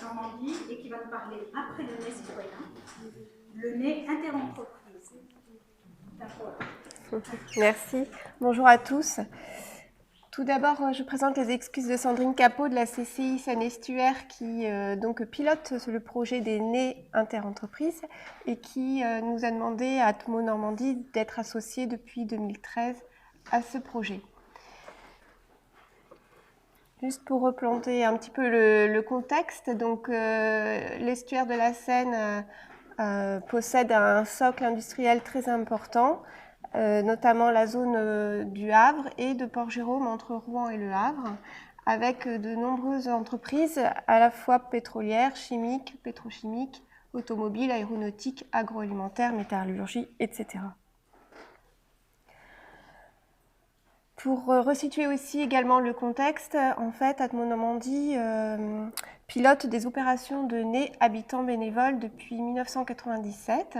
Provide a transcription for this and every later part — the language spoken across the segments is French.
Normandie et qui va nous parler après le nez citoyen, le nez interentreprise. Merci. Bonjour à tous. Tout d'abord, je présente les excuses de Sandrine Capot de la CCI Seine-et-Estuaire qui donc pilote le projet des nez interentreprises et qui nous a demandé à Atmo Normandie d'être associée depuis 2013 à ce projet. Juste pour replanter un petit peu le contexte, donc l'estuaire de la Seine possède un socle industriel très important, notamment la zone du Havre et de Port-Jérôme entre Rouen et Le Havre, avec de nombreuses entreprises à la fois pétrolières, chimiques, pétrochimiques, automobiles, aéronautiques, agroalimentaires, métallurgie, etc. Pour resituer aussi également le contexte, en fait, Atmo Normandie pilote des opérations de nez habitants bénévoles depuis 1997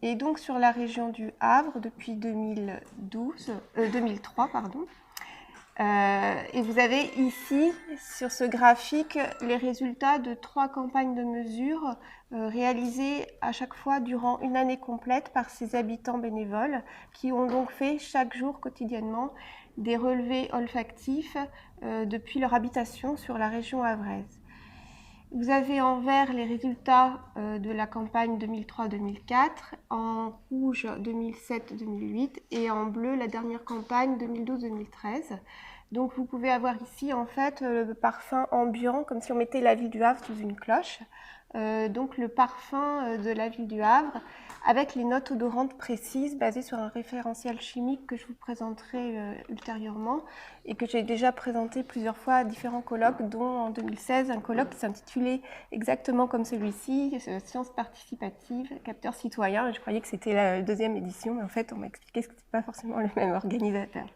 et donc sur la région du Havre depuis 2003. Et vous avez ici, sur ce graphique, les résultats de 3 campagnes de mesure réalisées à chaque fois durant une année complète par ces habitants bénévoles qui ont donc fait chaque jour quotidiennement des relevés olfactifs depuis leur habitation sur la région havraise. Vous avez en vert les résultats de la campagne 2003-2004, en rouge 2007-2008 et en bleu la dernière campagne 2012-2013. Donc vous pouvez avoir ici en fait le parfum ambiant, comme si on mettait la ville du Havre sous une cloche. Donc le parfum de la ville du Havre avec les notes odorantes précises basées sur un référentiel chimique que je vous présenterai ultérieurement et que j'ai déjà présenté plusieurs fois à différents colloques, dont en 2016 un colloque qui s'intitulait exactement comme celui-ci, Sciences participatives, capteurs citoyens. Je croyais que c'était la deuxième édition, mais en fait on m'a expliqué que ce n'était pas forcément le même organisateur.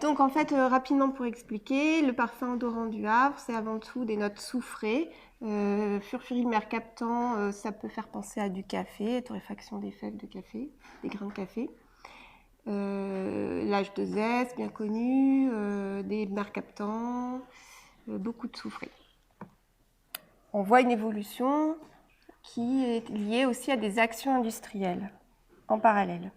Donc en fait, rapidement pour expliquer, le parfum odorant du Havre, c'est avant tout des notes soufrées. Furfuryl mercaptan, ça peut faire penser à du café, torréfaction des fèves de café, des grains de café. L'H2S, bien connu, des mercaptans, beaucoup de soufrés. On voit une évolution qui est liée aussi à des actions industrielles en parallèle.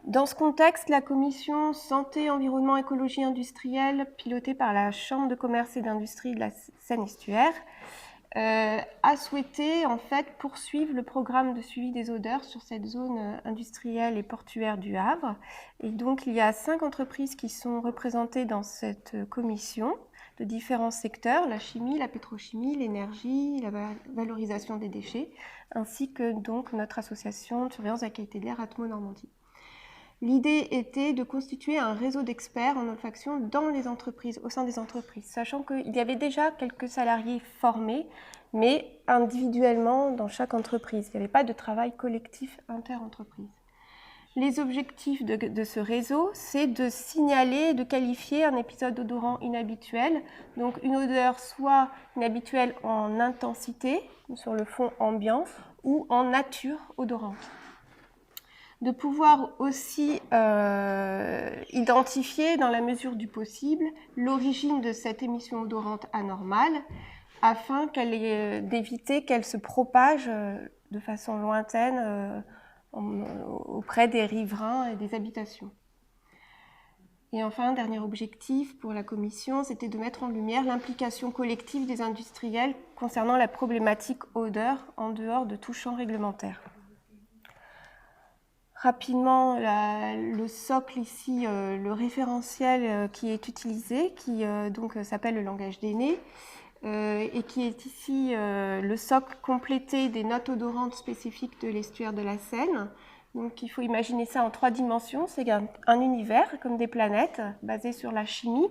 Dans ce contexte, la commission Santé, Environnement, Écologie industrielle, pilotée par la Chambre de commerce et d'industrie de la Seine-et-Estuaire, a souhaité en fait poursuivre le programme de suivi des odeurs sur cette zone industrielle et portuaire du Havre. Et donc il y a 5 entreprises qui sont représentées dans cette commission de différents secteurs, la chimie, la pétrochimie, l'énergie, la valorisation des déchets, ainsi que donc notre association de surveillance de la qualité de l'air Atmo Normandie. L'idée était de constituer un réseau d'experts en olfaction dans les entreprises, au sein des entreprises, sachant qu'il y avait déjà quelques salariés formés, mais individuellement dans chaque entreprise. Il n'y avait pas de travail collectif inter-entreprise. Les objectifs de ce réseau, c'est de signaler, de qualifier un épisode odorant inhabituel, donc une odeur soit inhabituelle en intensité, sur le fond ambiant, ou en nature odorante. De pouvoir aussi identifier, dans la mesure du possible, l'origine de cette émission odorante anormale, afin d'éviter qu'elle se propage de façon lointaine auprès des riverains et des habitations. Et enfin, dernier objectif pour la commission, c'était de mettre en lumière l'implication collective des industriels concernant la problématique odeur en dehors de tout champ réglementaire. Rapidement, le socle ici, le référentiel qui est utilisé, qui donc s'appelle le langage des nez, et qui est ici le socle complété des notes odorantes spécifiques de l'estuaire de la Seine. Donc il faut imaginer ça en 3 dimensions, c'est un univers comme des planètes basé sur la chimie.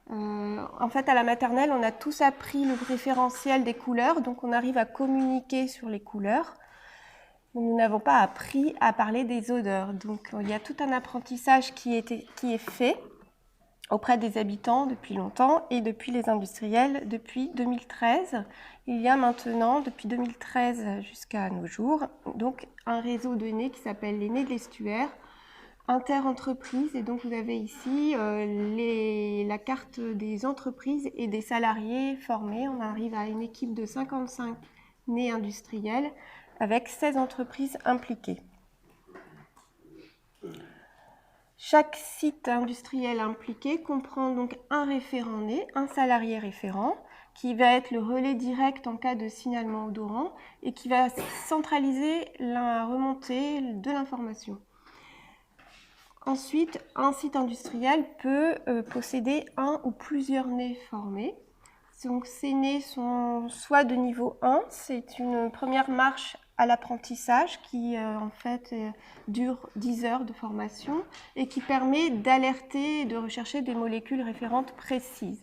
En fait, à la maternelle, on a tous appris le référentiel des couleurs, donc on arrive à communiquer sur les couleurs. Nous n'avons pas appris à parler des odeurs. Donc il y a tout un apprentissage qui est fait auprès des habitants depuis longtemps et depuis les industriels depuis 2013. Il y a maintenant, depuis 2013 jusqu'à nos jours, donc un réseau de nez qui s'appelle les nez de l'estuaire, inter-entreprises. Et donc, vous avez ici la carte des entreprises et des salariés formés. On arrive à une équipe de 55 nés industriels avec 16 entreprises impliquées. Chaque site industriel impliqué comprend donc un référent né, un salarié référent, qui va être le relais direct en cas de signalement odorant et qui va centraliser la remontée de l'information. Ensuite, un site industriel peut posséder un ou plusieurs nés formés. Donc, ces nés sont soit de niveau 1, c'est une première marche à l'apprentissage qui en fait dure 10 heures de formation et qui permet d'alerter et de rechercher des molécules référentes précises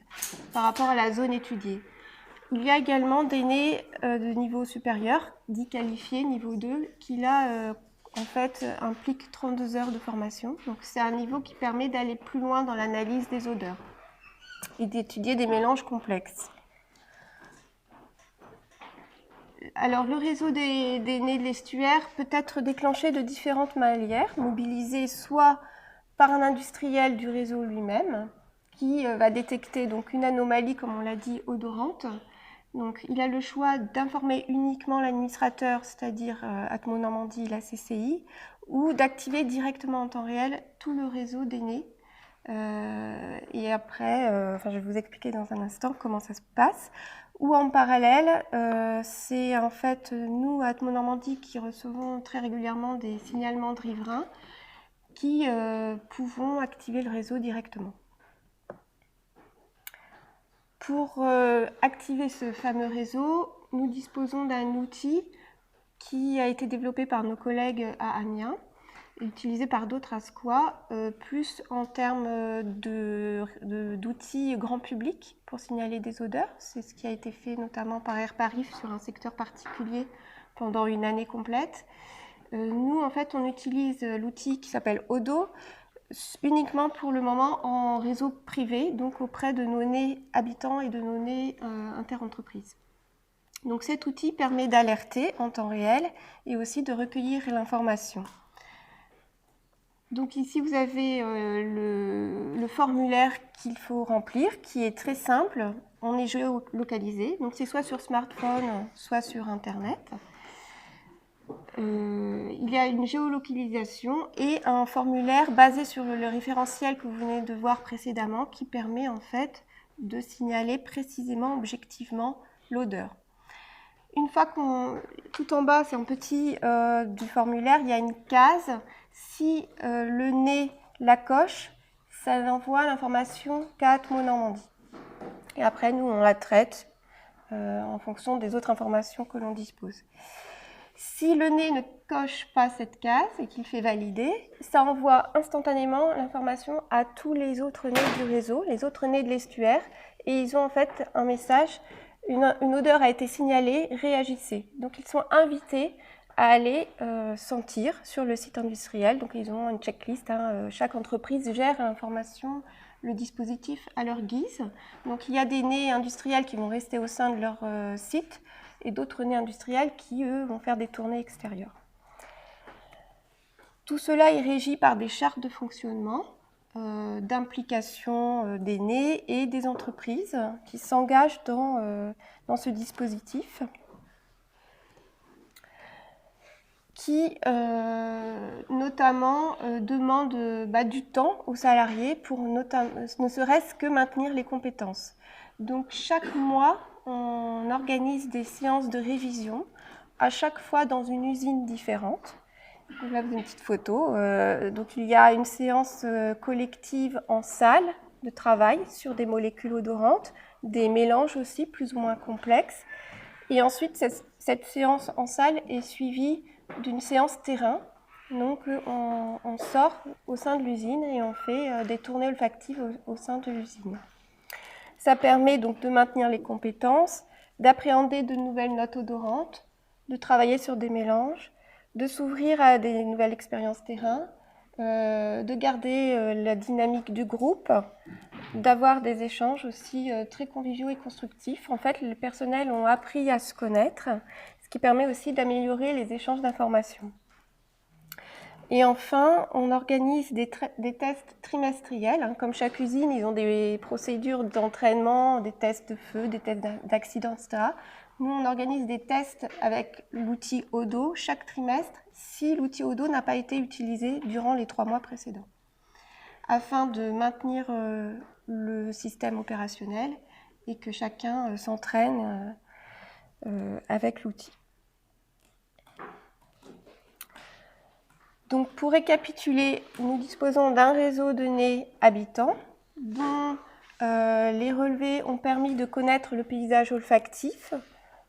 par rapport à la zone étudiée. Il y a également des nés de niveau supérieur, dits qualifiés, niveau 2, qui là en fait implique 32 heures de formation. Donc c'est un niveau qui permet d'aller plus loin dans l'analyse des odeurs et d'étudier des mélanges complexes. Alors, le réseau des nés de l'estuaire peut être déclenché de différentes manières, mobilisé soit par un industriel du réseau lui-même, qui va détecter donc une anomalie, comme on l'a dit, odorante. Donc, il a le choix d'informer uniquement l'administrateur, c'est-à-dire Atmo Normandie, la CCI, ou d'activer directement en temps réel tout le réseau des nés. Et après, je vais vous expliquer dans un instant comment ça se passe. Ou en parallèle, c'est en fait nous, à Atmo Normandie, qui recevons très régulièrement des signalements de riverains qui pouvons activer le réseau directement. Pour activer ce fameux réseau, nous disposons d'un outil qui a été développé par nos collègues à Amiens, utilisé par d'autres à Squois, plus en termes d'outils grand public pour signaler des odeurs. C'est ce qui a été fait notamment par Air Paris sur un secteur particulier pendant une année complète. Nous, en fait, on utilise l'outil qui s'appelle Odo, uniquement pour le moment en réseau privé, donc auprès de nos nés habitants et de nos nés interentreprises. Donc cet outil permet d'alerter en temps réel et aussi de recueillir l'information. Donc ici, vous avez le formulaire qu'il faut remplir, qui est très simple. On est géolocalisé, donc c'est soit sur smartphone, soit sur Internet. Il y a une géolocalisation et un formulaire basé sur le référentiel que vous venez de voir précédemment, qui permet en fait de signaler précisément, objectivement, l'odeur. Une fois tout en bas, c'est en petit du formulaire, il y a une case. Si le nez la coche, ça envoie l'information qu'à Atmo Normandie. Et après, nous, on la traite en fonction des autres informations que l'on dispose. Si le nez ne coche pas cette case et qu'il fait valider, ça envoie instantanément l'information à tous les autres nez du réseau, les autres nez de l'estuaire, et ils ont en fait un message. Une odeur a été signalée, réagissez. Donc ils sont invités à aller sentir sur le site industriel. Donc ils ont une checklist, chaque entreprise gère l'information, le dispositif à leur guise. Donc il y a des nez industriels qui vont rester au sein de leur site et d'autres nez industriels qui, eux, vont faire des tournées extérieures. Tout cela est régi par des chartes de fonctionnement, d'implication des nés et des entreprises qui s'engagent dans ce dispositif qui notamment demande du temps aux salariés pour ne serait-ce que maintenir les compétences. Donc chaque mois, on organise des séances de révision, à chaque fois dans une usine différente. Donc là, vous avez une petite photo. Donc il y a une séance collective en salle de travail sur des molécules odorantes, des mélanges aussi plus ou moins complexes. Et ensuite, cette séance en salle est suivie d'une séance terrain. Donc on sort au sein de l'usine et on fait des tournées olfactives au sein de l'usine. Ça permet donc de maintenir les compétences, d'appréhender de nouvelles notes odorantes, de travailler sur des mélanges, de s'ouvrir à des nouvelles expériences terrain, de garder la dynamique du groupe, d'avoir des échanges aussi très conviviaux et constructifs. En fait, les personnels ont appris à se connaître, ce qui permet aussi d'améliorer les échanges d'informations. Et enfin, on organise des tests trimestriels. Hein. Comme chaque usine, ils ont des procédures d'entraînement, des tests de feu, des tests d'accident, etc. Nous, on organise des tests avec l'outil Odo chaque trimestre si l'outil Odo n'a pas été utilisé durant les 3 mois précédents, afin de maintenir le système opérationnel et que chacun s'entraîne avec l'outil. Donc, pour récapituler, nous disposons d'un réseau de nez habitants dont les relevés ont permis de connaître le paysage olfactif,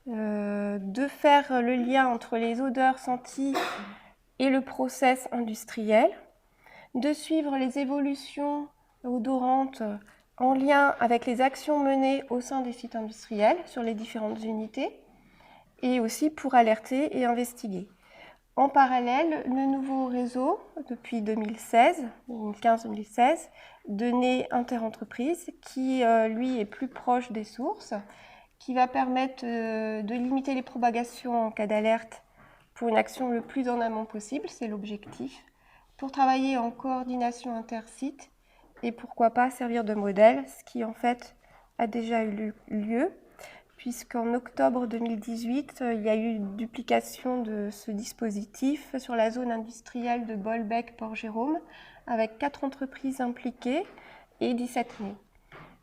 de faire le lien entre les odeurs senties et le process industriel, de suivre les évolutions odorantes en lien avec les actions menées au sein des sites industriels sur les différentes unités, et aussi pour alerter et investiguer. En parallèle, le nouveau réseau, depuis 2015-2016, de nez interentreprises, qui lui est plus proche des sources, qui va permettre de limiter les propagations en cas d'alerte pour une action le plus en amont possible, c'est l'objectif, pour travailler en coordination intersite et pourquoi pas servir de modèle, ce qui en fait a déjà eu lieu, puisqu'en octobre 2018, il y a eu une duplication de ce dispositif sur la zone industrielle de Bolbec-Port-Jérôme, avec 4 entreprises impliquées et 17 nez.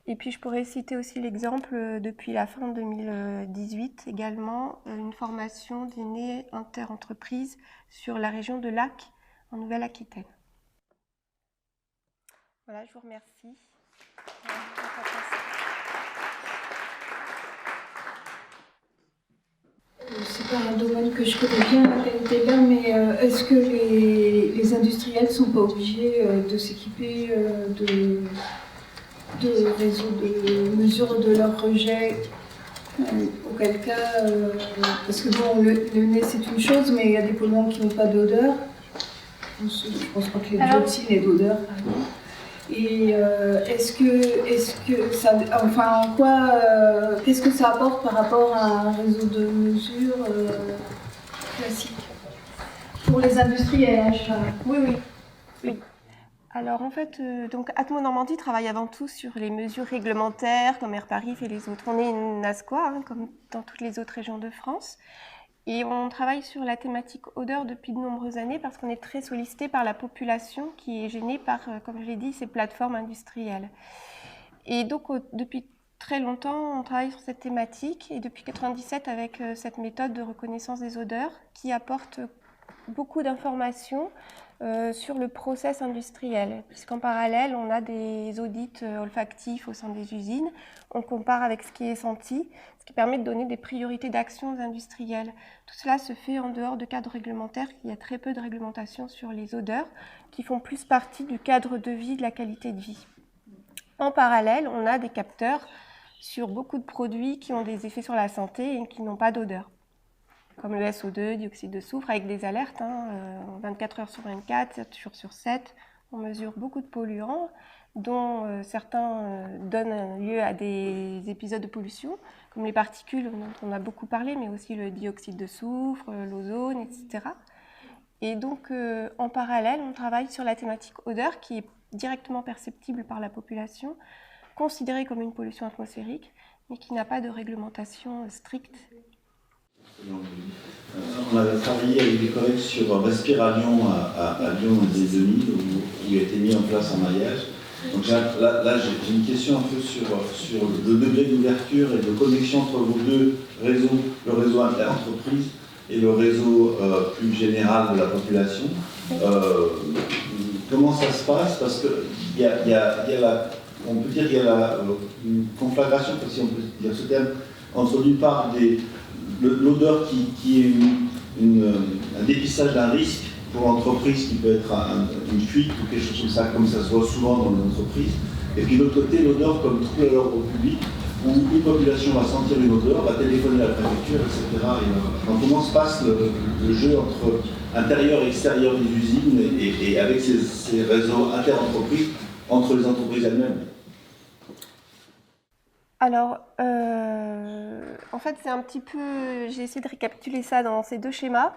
Et puis je pourrais citer aussi l'exemple depuis la fin 2018, également une formation des nez interentreprises sur la région de Lac, en Nouvelle-Aquitaine. Voilà, je vous remercie. C'est pas un domaine que je connais bien, la qualité de l'air, mais est-ce que les industriels ne sont pas obligés de s'équiper de réseaux de mesure de leur rejet, auquel cas, parce que bon, le nez c'est une chose, mais il y a des polluants qui n'ont pas d'odeur. Je pense pas que les dioxines aient d'odeur, par exemple. Et est-ce que ça, enfin, en quoi, qu'est-ce que ça apporte par rapport à un réseau de mesure classique pour les industriels, hein, je parle. Oui. Alors en fait, donc Atmo Normandie travaille avant tout sur les mesures réglementaires comme Airparif et les autres. On est une ASQA, hein, comme dans toutes les autres régions de France. Et on travaille sur la thématique odeur depuis de nombreuses années parce qu'on est très sollicité par la population qui est gênée par, comme je l'ai dit, ces plateformes industrielles. Et donc depuis très longtemps, on travaille sur cette thématique et depuis 1997 avec cette méthode de reconnaissance des odeurs qui apporte beaucoup d'informations sur le process industriel, puisqu'en parallèle, on a des audits olfactifs au sein des usines, on compare avec ce qui est senti, ce qui permet de donner des priorités d'action industrielles. Tout cela se fait en dehors de cadres réglementaires, il y a très peu de réglementation sur les odeurs, qui font plus partie du cadre de vie, de la qualité de vie. En parallèle, on a des capteurs sur beaucoup de produits qui ont des effets sur la santé et qui n'ont pas d'odeur, comme le SO2, dioxyde de soufre, avec des alertes, 24 heures sur 24, 7 jours sur 7. On mesure beaucoup de polluants, dont certains donnent lieu à des épisodes de pollution, comme les particules dont on a beaucoup parlé, mais aussi le dioxyde de soufre, l'ozone, etc. Et donc, en parallèle, on travaille sur la thématique odeur, qui est directement perceptible par la population, considérée comme une pollution atmosphérique, mais qui n'a pas de réglementation stricte. On avait travaillé avec des collègues sur Respire Lyon à Lyon en 2000, où il a été mis en place un maillage. Donc là j'ai une question un peu sur le degré d'ouverture et de connexion entre vos deux réseaux, le réseau interentreprise et le réseau plus général de la population. Comment ça se passe? Parce qu'il y a on peut dire qu'il y a une conflagration, si on peut dire ce terme, entre d'une part l'odeur qui est un dépistage d'un risque pour l'entreprise qui peut être une fuite ou quelque chose comme ça se voit souvent dans les entreprises, et puis de l'autre côté l'odeur comme trouble à l'ordre public où une population va sentir une odeur, va téléphoner à la préfecture, etc. Donc comment se passe le jeu entre intérieur et extérieur des usines et avec ces réseaux interentreprises entre les entreprises elles-mêmes? Alors, en fait, c'est un petit peu... J'ai essayé de récapituler ça dans ces deux schémas.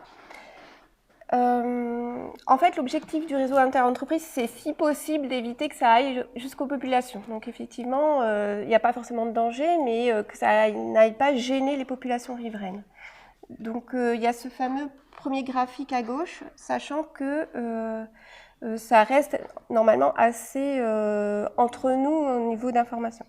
En fait, l'objectif du réseau interentreprises, c'est si possible d'éviter que ça aille jusqu'aux populations. Donc effectivement, il n'y a pas forcément de danger, mais que ça n'aille pas gêner les populations riveraines. Donc il y a ce fameux premier graphique à gauche, sachant que ça reste normalement assez entre nous au niveau d'information.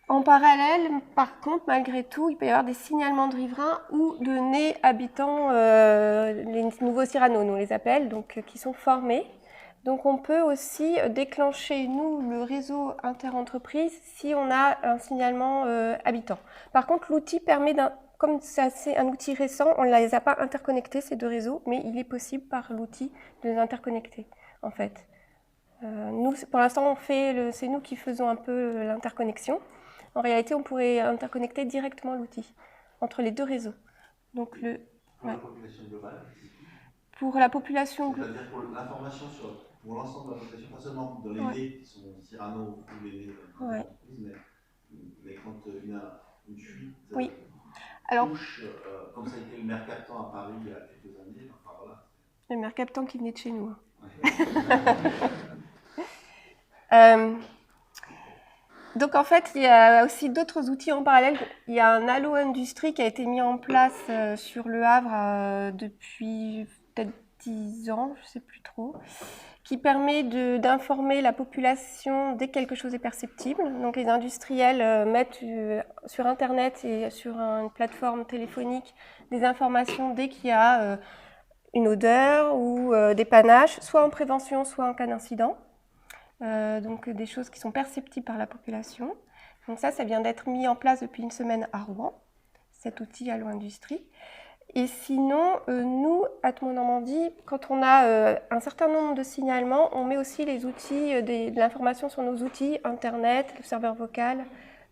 En parallèle, par contre, malgré tout, il peut y avoir des signalements de riverains ou de nés habitants, les nouveaux Cyrano, on les appelle, donc qui sont formés. Donc on peut aussi déclencher, nous, le réseau interentreprises si on a un signalement habitant. Par contre, l'outil permet, comme c'est un outil récent, on ne les a pas interconnectés, ces deux réseaux, mais il est possible par l'outil de les interconnecter, en fait. Nous, pour l'instant, c'est nous qui faisons un peu l'interconnexion. En réalité, on pourrait interconnecter directement l'outil entre les deux réseaux. Donc pour la population globale. Pour la population globale. C'est-à-dire pour l'information pour l'ensemble de la population, pas seulement dans les nés qui sont Cyrano ou les nés d'entreprise, mais quand il y a une fuite touche, comme ça a été le maire Captan à Paris il y a quelques années, enfin voilà. Le maire Captan qui venait de chez nous. Donc en fait, il y a aussi d'autres outils en parallèle. Il y a un Allo Industrie qui a été mis en place sur Le Havre depuis peut-être 10 ans, je ne sais plus trop, qui permet d'informer la population dès que quelque chose est perceptible. Donc les industriels mettent sur Internet et sur une plateforme téléphonique des informations dès qu'il y a une odeur ou des panaches, soit en prévention, soit en cas d'incident. Donc des choses qui sont perceptibles par la population. Donc ça vient d'être mis en place depuis une semaine à Rouen, cet outil Allo Industrie. Et sinon, nous, à Tout Monde Normandie, quand on a un certain nombre de signalements, on met aussi les outils, de l'information sur nos outils, Internet, le serveur vocal,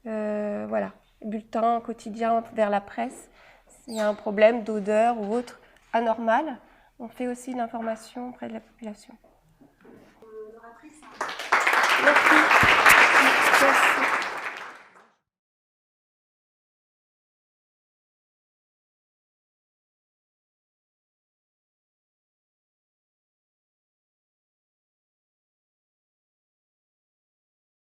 voilà, bulletin quotidien vers la presse. S'il y a un problème d'odeur ou autre anormal, on fait aussi l'information auprès de la population.